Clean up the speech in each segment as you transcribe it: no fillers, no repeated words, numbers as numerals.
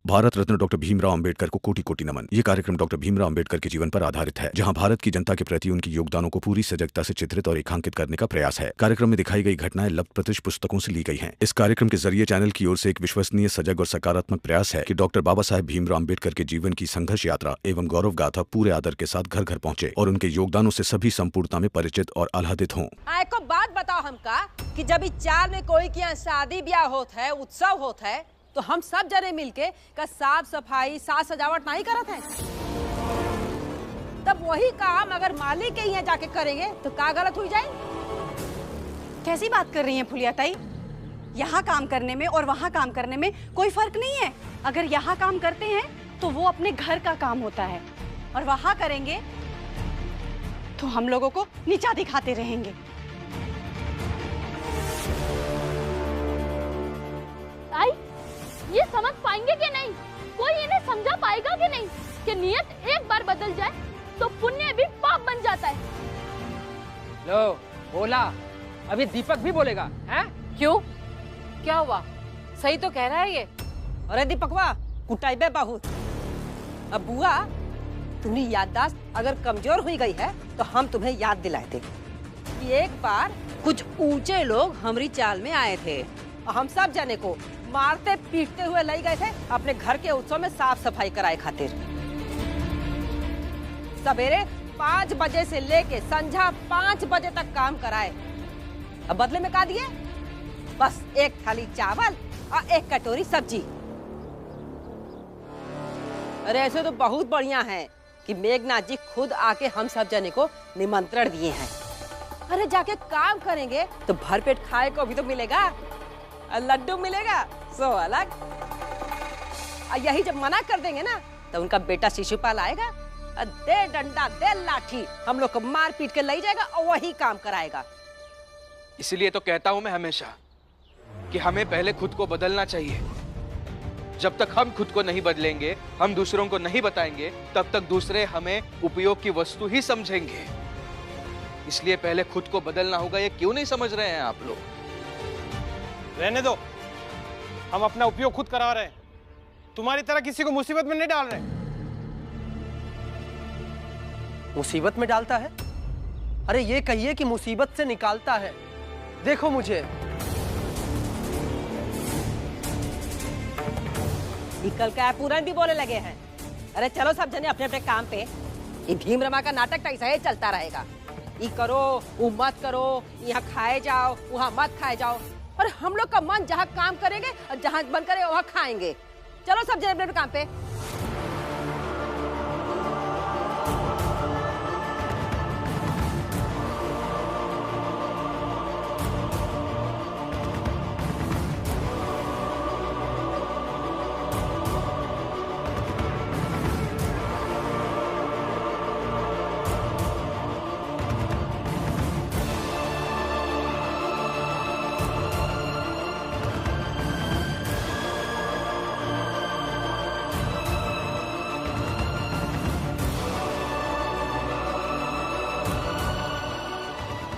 Bharat Ratna doctor Bhimrao Ambedkar को कोटि कोटि नमन। ये कार्यक्रम डॉक्टर भीमराव अंबेडकर के जीवन पर आधारित है, जहां भारत की जनता के प्रति उनके योगदानों को पूरी सजगता से चित्रित और रेखांकित करने का प्रयास है। कार्यक्रम में दिखाई गई घटनाएं लब्ध प्रतिष्ठ पुस्तकों से ली गई हैं। इस कार्यक्रम के जरिए चैनल की ओर से एक विश्वसनीय, सजग और सकारात्मक प्रयास है कि डॉक्टर बाबा साहेब भीमराव अंबेडकर के जीवन की संघर्ष यात्रा एवं गौरव गाथा पूरे आदर के साथ घर घर पहुंचे और उनके योगदानों से सभी संपूर्णता में परिचित और आह्लादित हों। को बात बताओ हमका कि जब इस चार में कोई के यहाँ शादी ब्याह होता है, उत्सव होता है, तो हम सब जने मिलके का साफ सफाई, साज सजावट नहीं करत है। तब वही काम अगर मालिक के यहाँ जाके करेंगे तो क्या गलत हो जाए? कैसी बात कर रही हैं फुलिया ताई? यहाँ काम करने में और वहाँ काम करने में कोई फर्क नहीं है। अगर यहाँ काम करते हैं तो वो अपने घर का काम होता है, और वहाँ करेंगे तो हम लोगों को नीचा दिखाते रहेंगे। ताई, ये समझ पाएंगे कि नहीं? कोई इन्हें समझा पाएगा कि नहीं कि नियत एक बार बदल जाए तो पुण्य भी पाप बन जाता है। लो बोला, अभी दीपक भी बोलेगा हैं? क्यों, क्या हुआ? सही तो कह रहा है ये। अरे दीपकवा, कुटाइबे बहुत। अब बुआ, तुम्हारी याददाश्त अगर कमजोर हुई गई है तो हम तुम्हें याद दिलाए थे कि एक बार कुछ ऊंचे लोग हमारी चाल में आए थे और हम सब जने को मारते पीटते हुए ले गए थे अपने घर के उत्सव में साफ सफाई कराए खातिर। सवेरे 5 बजे से लेके संझा 5 बजे तक काम कराए। अब बदले में क्या दिए? बस एक थाली चावल और एक कटोरी सब्जी। अरे ऐसे तो बहुत बढ़िया है कि मेघनाथ जी खुद आके हम सब जने को निमंत्रण दिए हैं। अरे जाके काम करेंगे तो भरपेट खाए को भी तो मिलेगा, लड्डू मिलेगा, सो अलग। यही जब मना कर देंगे ना तो उनका बेटा शिशुपाल आएगा, दे डंडा दे लाठी, हम लोग को मार पीट के ले जाएगा और वही काम कराएगा। इसीलिए तो कहता हूं मैं हमेशा कि हमें पहले खुद को बदलना चाहिए। जब तक हम खुद को नहीं बदलेंगे, हम दूसरों को नहीं बताएंगे, तब तक दूसरे हमें उपयोग की वस्तु ही समझेंगे। इसलिए पहले खुद को बदलना होगा। ये क्यों नहीं समझ रहे हैं आप लोग? रहने दो, हम अपना उपयोग खुद करा रहे हैं, तुम्हारी तरह किसी को मुसीबत में नहीं डाल रहे। मुसीबत में डालता है? अरे ये कहिए कि मुसीबत से निकालता है। देखो मुझे। निकल का पूरन भी बोले लगे हैं। अरे चलो सब जने अपने अपने काम पे। ये भीमरमा का नाटक तो ऐसा ही चलता रहेगा। ये करो, वो मत करो, यहाँ खाए जाओ, वहाँ मत खाए जाओ। और हम लोग का मन जहाँ काम करेंगे और जहाँ मन करे वहाँ खाएंगे। चलो सब जने अपने अपने काम पे।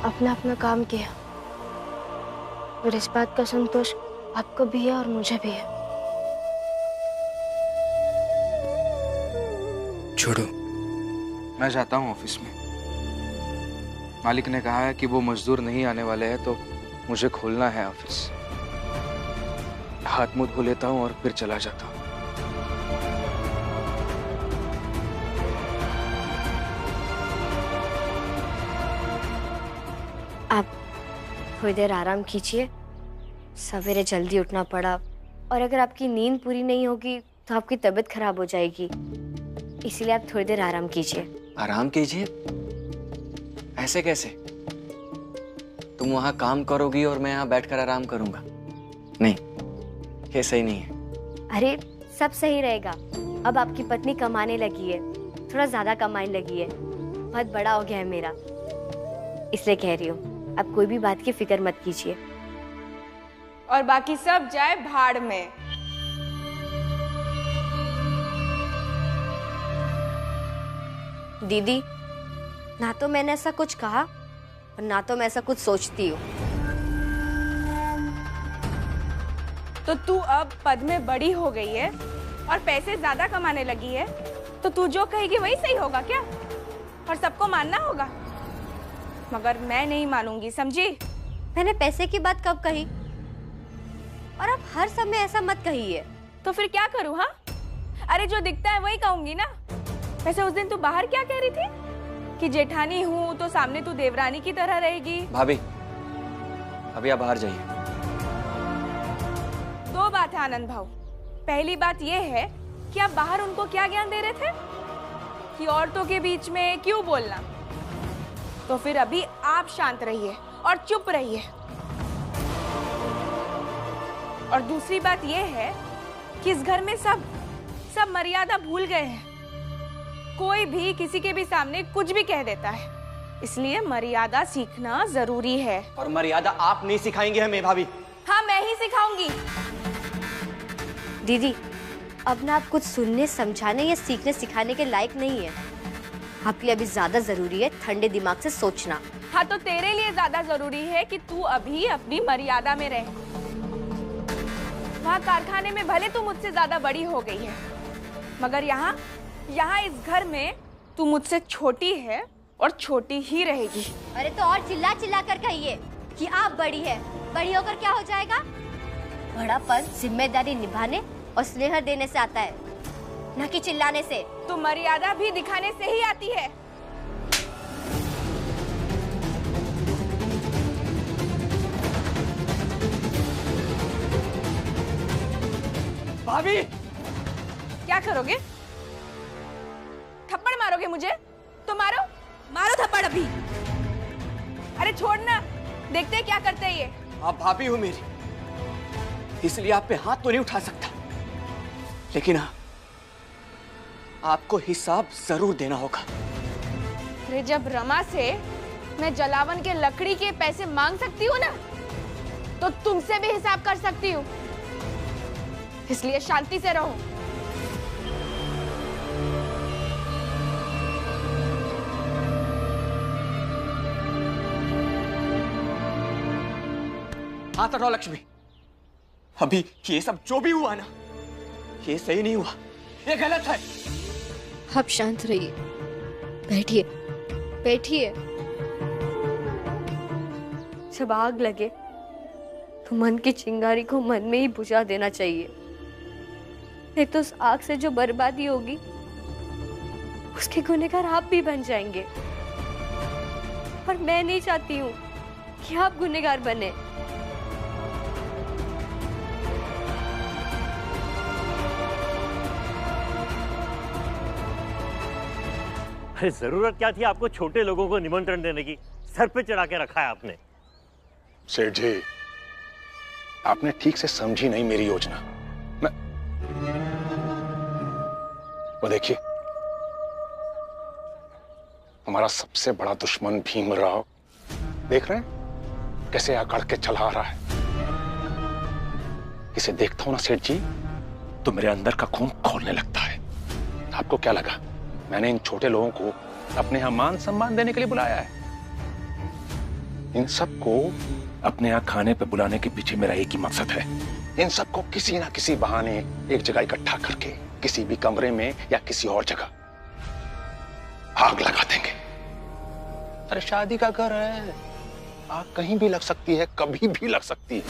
अपना अपना काम किया और इस बात का संतोष आपको भी है और मुझे भी है। छोड़ो, मैं जाता हूँ ऑफिस में। मालिक ने कहा है कि वो मजदूर नहीं आने वाले हैं, तो मुझे खोलना है ऑफिस। हाथ मुंह धो लेता हूँ और फिर चला जाता हूँ। आप थोड़ी देर आराम कीजिए। सवेरे जल्दी उठना पड़ा, और अगर आपकी नींद पूरी नहीं होगी तो आपकी तबीयत खराब हो जाएगी। इसीलिए आप थोड़ी देर आराम कीजिए। आराम कीजिए? ऐसे कैसे? तुम वहां काम करोगी और मैं यहाँ बैठकर आराम करूंगा? नहीं, ये सही नहीं है। अरे सब सही रहेगा। अब आपकी पत्नी कमाने लगी है, थोड़ा ज्यादा कमाने लगी है, बहुत बड़ा हो गया है मेरा, इसलिए कह रही हूँ। आप कोई भी बात की फिक्र मत कीजिए। और बाकी सब जाए भाड़ में। दीदी, ना तो मैंने ऐसा कुछ कहा और ना तो मैं ऐसा कुछ सोचती हूँ। तो तू अब पद में बड़ी हो गई है और पैसे ज्यादा कमाने लगी है तो तू जो कहेगी वही सही होगा क्या? और सबको मानना होगा? मगर मैं नहीं मानूंगी, समझी? मैंने पैसे की बात कब कही? और आप हर समय ऐसा मत कहिए। तो फिर क्या करूं? हाँ, अरे जो दिखता है वही कहूंगी ना। वैसे उस दिन तू बाहर क्या कह रही थी कि जेठानी हूँ तो सामने तू देवरानी की तरह रहेगी। भाभी, अभी आप बाहर जाइए। दो बात है आनंद भाऊ। पहली बात ये है कि आप बाहर उनको क्या ज्ञान दे रहे थे कि औरतों के बीच में क्यों बोलना। तो फिर अभी आप शांत रहिए और चुप रहिए। और दूसरी बात ये है कि इस घर में सब मर्यादा भूल गए हैं। कोई भी किसी के भी सामने कुछ भी कह देता है, इसलिए मर्यादा सीखना जरूरी है। और मर्यादा आप नहीं सिखाएंगे हमें भाभी। हाँ, मैं ही सिखाऊंगी। दीदी, अब ना आप कुछ सुनने, समझाने या सीखने सिखाने के लायक नहीं है। आपके लिए अभी ज्यादा जरूरी है ठंडे दिमाग से सोचना। हाँ, तो तेरे लिए ज्यादा जरूरी है कि तू अभी अपनी मर्यादा में रह। वहाँ कारखाने में भले तू मुझसे ज्यादा बड़ी हो गई है, मगर यहाँ इस घर में तू मुझसे छोटी है और छोटी ही रहेगी। अरे तो और चिल्ला चिल्ला कर कहिए कि आप बड़ी है। बड़ी होकर क्या हो जाएगा? बड़ापन जिम्मेदारी निभाने और स्नेह देने से आता है, न कि चिल्लाने से। तो मर्यादा भी दिखाने से ही आती है। भाभी, क्या करोगे? थप्पड़ मारोगे मुझे? तो मारो थप्पड़ अभी। अरे छोड़ना, देखते हैं क्या करते हैं ये। आप भाभी हो मेरी, इसलिए आप पे हाथ तो नहीं उठा सकता, लेकिन हाँ, आपको हिसाब जरूर देना होगा। अरे जब रमा से मैं जलावन के लकड़ी के पैसे मांग सकती हूँ ना, तो तुमसे भी हिसाब कर सकती हूँ। इसलिए शांति से रहो। हाथ हटाओ लक्ष्मी। अभी ये सब जो भी हुआ ना, ये सही नहीं हुआ, ये गलत है। आप शांत रहिए, बैठिए बैठिए। जब आग लगे तो मन की चिंगारी को मन में ही बुझा देना चाहिए, नहीं तो उस आग से जो बर्बादी होगी उसके गुनहगार आप भी बन जाएंगे। और मैं नहीं चाहती हूँ कि आप गुनहगार बने। अरे जरूरत क्या थी आपको छोटे लोगों को निमंत्रण देने की? सर पे चढ़ा के रखा है आपने। सेठ जी, आपने ठीक से समझी नहीं मेरी योजना। वो देखिए, हमारा सबसे बड़ा दुश्मन भीमराव, देख रहे हैं कैसे आकड़ के चला रहा है। इसे देखता हूं ना सेठ जी, तो मेरे अंदर का खून खौलने लगता है। आपको क्या लगा मैंने इन छोटे लोगों को अपने यहां मान सम्मान देने के लिए बुलाया है? इन सबको अपने यहां खाने पे बुलाने के पीछे मेरा एक ही मकसद है। इन सबको किसी ना किसी बहाने एक जगह इकट्ठा करके किसी भी कमरे में या किसी और जगह आग लगा देंगे। अरे शादी का घर है, आग कहीं भी लग सकती है, कभी भी लग सकती है।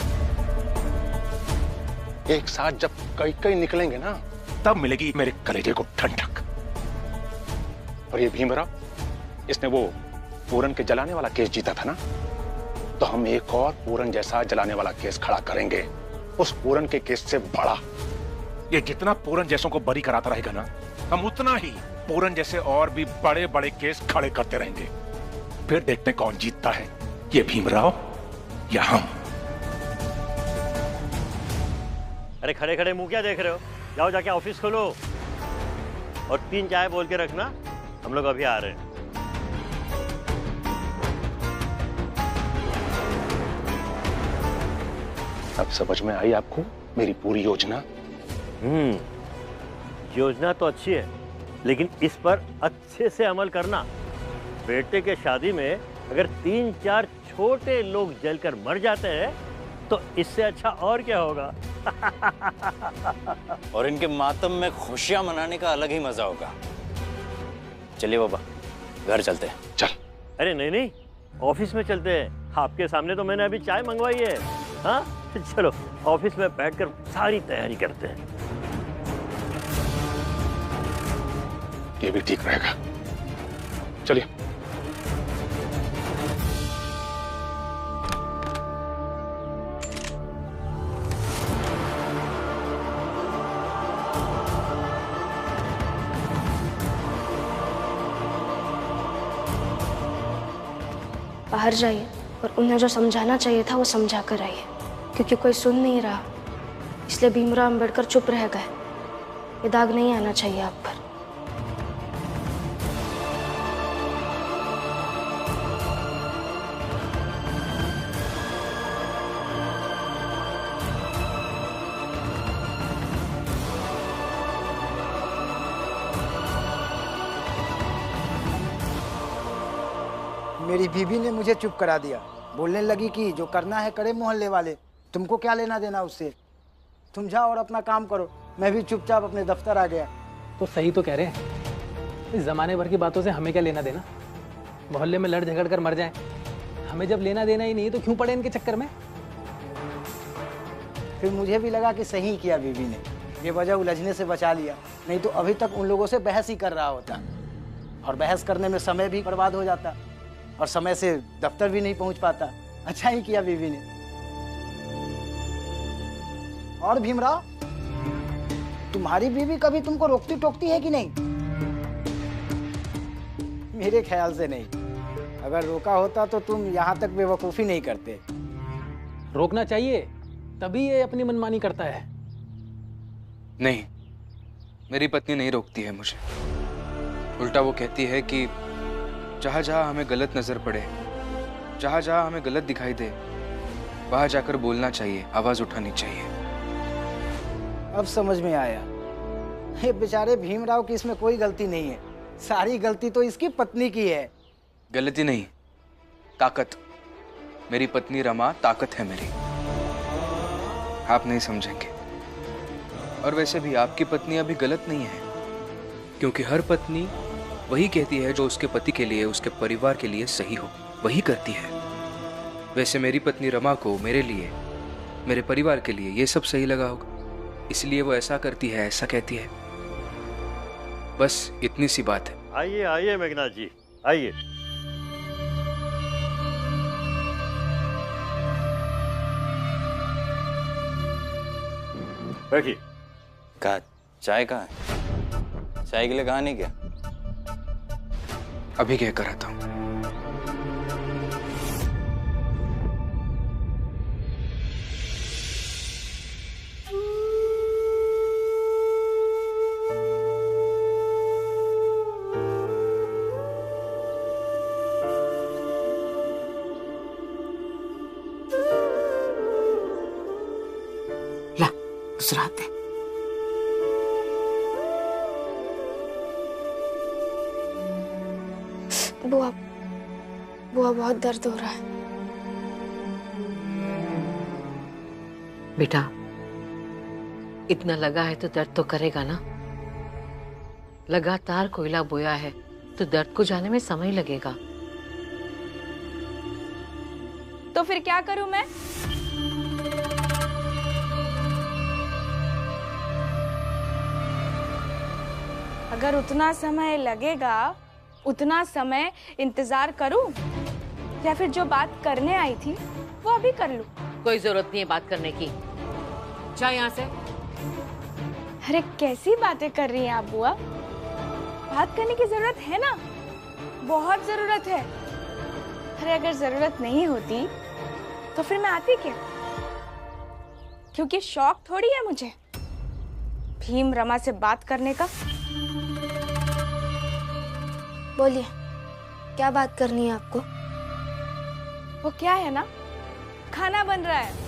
एक साथ जब कई कई निकलेंगे ना, तब मिलेगी मेरे कलेजे को ठंडक। और ये भीमराव, इसने वो पूरन के जलाने वाला केस जीता था ना, तो हम एक और पूरन जैसा जलाने वाला केस खड़ा करेंगे, उस पूरन के केस से बड़ा। ये जितना पूरन जैसों को बरी कराता रहेगा ना, हम उतना ही पूरन जैसे और भी बड़े बड़े केस खड़े करते रहेंगे। फिर देखते हैं कौन जीतता है, ये भीमराव या हम। अरे खड़े खड़े मुंह क्या देख रहे हो? जाओ जाके ऑफिस खोलो और 3 चाय बोल के रखना, हम लोग अभी आ रहे हैं। अब समझ में आई आपको मेरी पूरी योजना? योजना तो अच्छी है, लेकिन इस पर अच्छे से अमल करना। बेटे के शादी में अगर 3-4 छोटे लोग जलकर मर जाते हैं तो इससे अच्छा और क्या होगा। और इनके मातम में खुशियां मनाने का अलग ही मजा होगा। चलिए बाबा, घर चलते हैं। चल। अरे नहीं नहीं, ऑफिस में चलते हैं। आपके सामने तो मैंने अभी चाय मंगवाई है। हाँ चलो, ऑफिस में बैठकर सारी तैयारी करते हैं। ये भी ठीक रहेगा। चलिए। बाहर जाइए और उन्हें जो समझाना चाहिए था वो समझा कर आइए, क्योंकि कोई सुन नहीं रहा, इसलिए भीमराव अंबेडकर चुप रह गए। ये दाग नहीं आना चाहिए आप पर। मेरी बीबी ने मुझे चुप करा दिया। बोलने लगी कि जो करना है करे मोहल्ले वाले, तुमको क्या लेना देना उससे। तुम जाओ और अपना काम करो। मैं भी चुपचाप अपने दफ्तर आ गया। तो सही तो कह रहे हैं, इस जमाने भर की बातों से हमें क्या लेना देना। मोहल्ले में लड़ झगड़ कर मर जाएं, हमें जब लेना देना ही नहीं तो क्यों पड़े इनके चक्कर में। फिर मुझे भी लगा कि सही किया बीबी ने, ये वजह उलझने से बचा लिया। नहीं तो अभी तक उन लोगों से बहस ही कर रहा होता, और बहस करने में समय भी बर्बाद हो जाता, और समय से दफ्तर भी नहीं पहुंच पाता। अच्छा ही किया बीबी ने। और भीमराव, तुम्हारी बीबी कभी तुमको रोकती टोकती है कि नहीं? मेरे ख्याल से नहीं। अगर रोका होता तो तुम यहाँ तक बेवकूफ़ी नहीं करते। रोकना चाहिए, तभी ये अपनी मनमानी करता है। नहीं, मेरी पत्नी नहीं रोकती है मुझे। उल्टा वो कहती है कि जहाँ जहाँ हमें गलत नजर पड़े, जहाँ जहाँ हमें गलत दिखाई दे, वहां जाकर बोलना चाहिए, आवाज उठानी चाहिए। अब समझ में आया, ये बेचारे भीमराव की इसमें कोई गलती नहीं है। सारी गलती तो इसकी पत्नी की है। गलती नहीं, ताकत। मेरी पत्नी रमा ताकत है मेरी। आप नहीं समझेंगे। और वैसे भी आपकी पत्नी अभी गलत नहीं है, क्योंकि हर पत्नी वही कहती है जो उसके पति के लिए, उसके परिवार के लिए सही हो, वही करती है। वैसे मेरी पत्नी रमा को मेरे लिए, मेरे परिवार के लिए ये सब सही लगा होगा, इसलिए वो ऐसा करती है, ऐसा कहती है। बस इतनी सी बात है। आइए आइए मेघनाथ जी, आइए। बैठिए। कहा चाय कहाँ है? चाय के लिए कहा नहीं क्या? अभी क्या कर रहा था? ला, उस रात है। बुआ, बुआ बहुत दर्द हो रहा है। बेटा, इतना लगा है तो दर्द तो करेगा ना। लगातार कोयला बोया है तो दर्द को जाने में समय लगेगा। तो फिर क्या करूं मैं? अगर उतना समय लगेगा, उतना समय इंतजार करूं, या फिर जो बात करने आई थी वो अभी कर लूं? कोई जरूरत नहीं है बात करने की, जा यहाँ से। अरे कैसी बातें कर रही हैं आप बुआ? बात करने की जरूरत है ना, बहुत जरूरत है। अरे अगर जरूरत नहीं होती तो फिर मैं आती क्या? क्योंकि शौक थोड़ी है मुझे भीम रमा से बात करने का। बोलिए, क्या बात करनी है आपको? वो क्या है ना, खाना बन रहा है।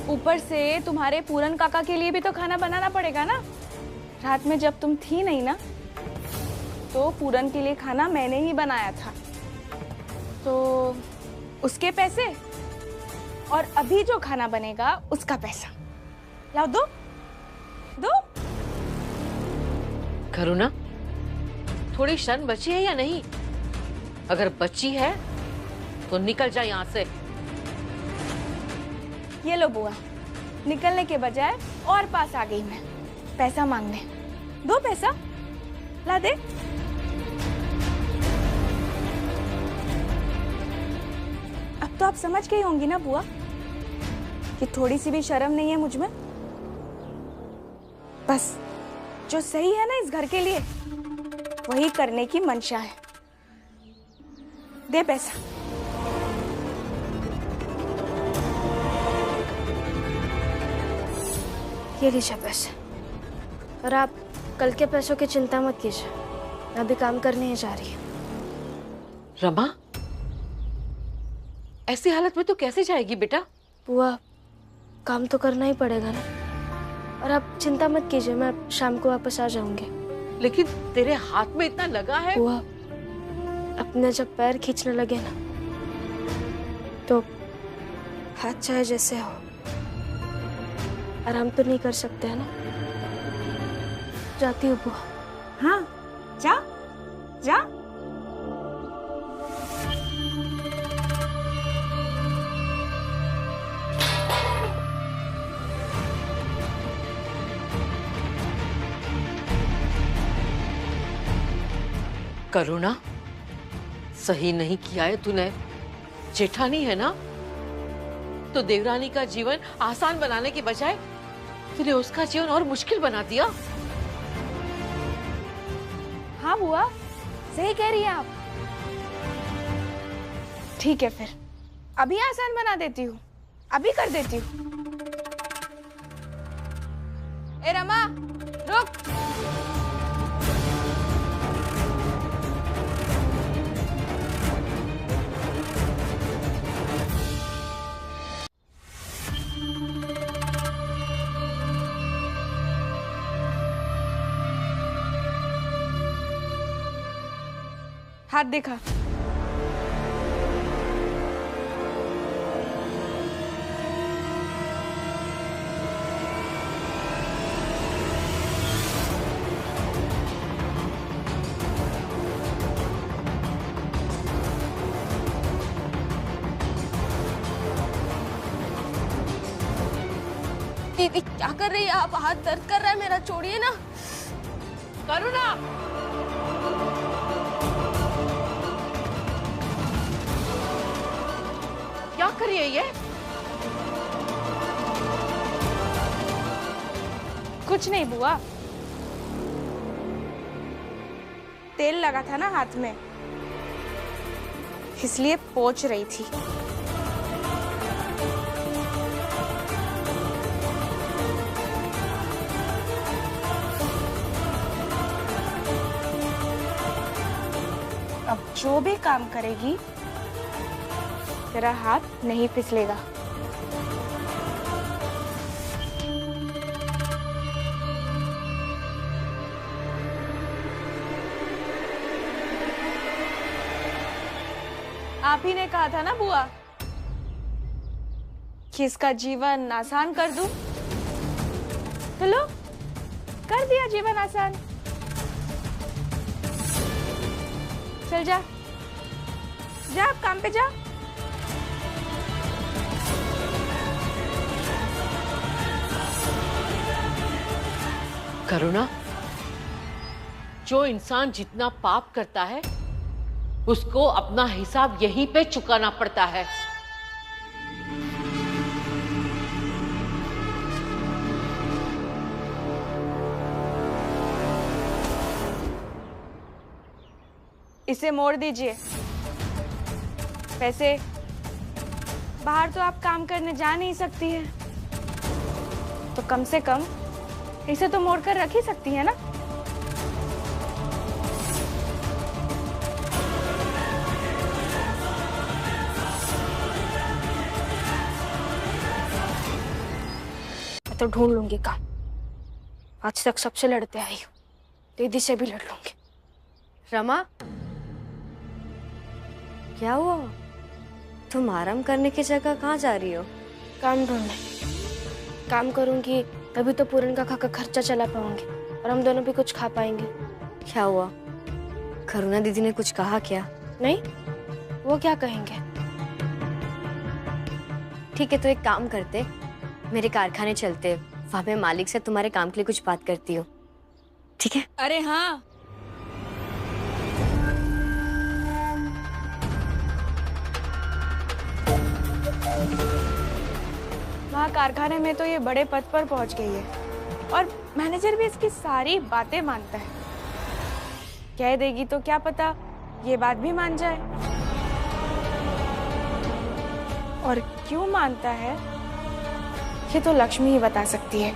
ऊपर से तुम्हारे पूरन काका के लिए भी तो खाना बनाना पड़ेगा ना। रात में जब तुम थी नहीं ना, तो पूरन के लिए खाना मैंने ही बनाया था। तो उसके पैसे और अभी जो खाना बनेगा उसका पैसा। लाओ, दो दो। करुणा, थोड़ी शर्म बची है या नहीं? अगर बची है तो निकल जा यहाँ से। ये लो बुआ, निकलने के बजाय और पास आ गई मैं पैसा मांगने। दो पैसा, ला दे। अब तो आप समझ गई होंगी ना बुआ कि थोड़ी सी भी शर्म नहीं है मुझ में। बस जो सही है ना इस घर के लिए वही करने की मंशा है। दे पैसा। ये लीजिए पैसे। और आप कल के पैसों की चिंता मत कीजिए, मैं अभी काम करने ही जा रही हूँ। रमा, ऐसी हालत में तो कैसे जाएगी बेटा? बुआ, काम तो करना ही पड़ेगा ना। और आप चिंता मत कीजिए, मैं शाम को वापस आ जाऊंगी। लेकिन तेरे हाथ में इतना लगा है। बुआ, अपने जब पैर खींचने लगे ना तो हाथ चाहे जैसे हो, आराम तो नहीं कर सकते है ना। जाती हूँ बुआ। हाँ, जा जा। करुणा, सही नहीं किया है तूने। जेठानी है ना, तो देवरानी का जीवन आसान बनाने के बजाय तूने उसका जीवन और मुश्किल बना दिया। हाँ बुआ, सही कह रही हैं आप। ठीक है फिर, अभी आसान बना देती हूँ, अभी कर देती हूँ। ए रमा, रुक। हाथ दिखा। दीदी क्या कर रही है आप? हाथ दर्द कर रहा है मेरा, छोड़िए ना। करुणा, क्या कर रही है ये? कुछ नहीं बुआ, तेल लगा था ना हाथ में, इसलिए पोंछ रही थी। अब जो भी काम करेगी तेरा हाथ नहीं फिसलेगा। आप ही ने कहा था ना बुआ कि इसका जीवन आसान कर दूं, तो लो कर दिया जीवन आसान। चल जा, जा आप काम पे जा। करुणा, जो इंसान जितना पाप करता है उसको अपना हिसाब यहीं पे चुकाना पड़ता है। इसे मोड़ दीजिए। वैसे बाहर तो आप काम करने जा नहीं सकती है, तो कम से कम इसे तो मोड़ कर रख ही सकती है ना। मैं तो ढूंढ लूंगी काम। आज तक सबसे लड़ते आई हूँ, दीदी से भी लड़ लूंगी। रमा, क्या हुआ? तुम आराम करने की जगह कहाँ जा रही हो? काम ढूंढने। काम करूंगी तभी तो पूरन का खर्चा चला पाऊंगी और हम दोनों भी कुछ खा पाएंगे। क्या हुआ, करुणा दीदी ने कुछ कहा क्या? नहीं, वो क्या कहेंगे? ठीक है, तो एक काम करते, मेरे कारखाने चलते, वहां पे मालिक से तुम्हारे काम के लिए कुछ बात करती हूँ, ठीक है? अरे हाँ, वहाँ कारखाने में तो ये बड़े पद पर पहुंच गई है और मैनेजर भी इसकी सारी बातें मानता है। कह देगी तो क्या पता ये बात भी मान जाए। और क्यों मानता है ये तो लक्ष्मी ही बता सकती है।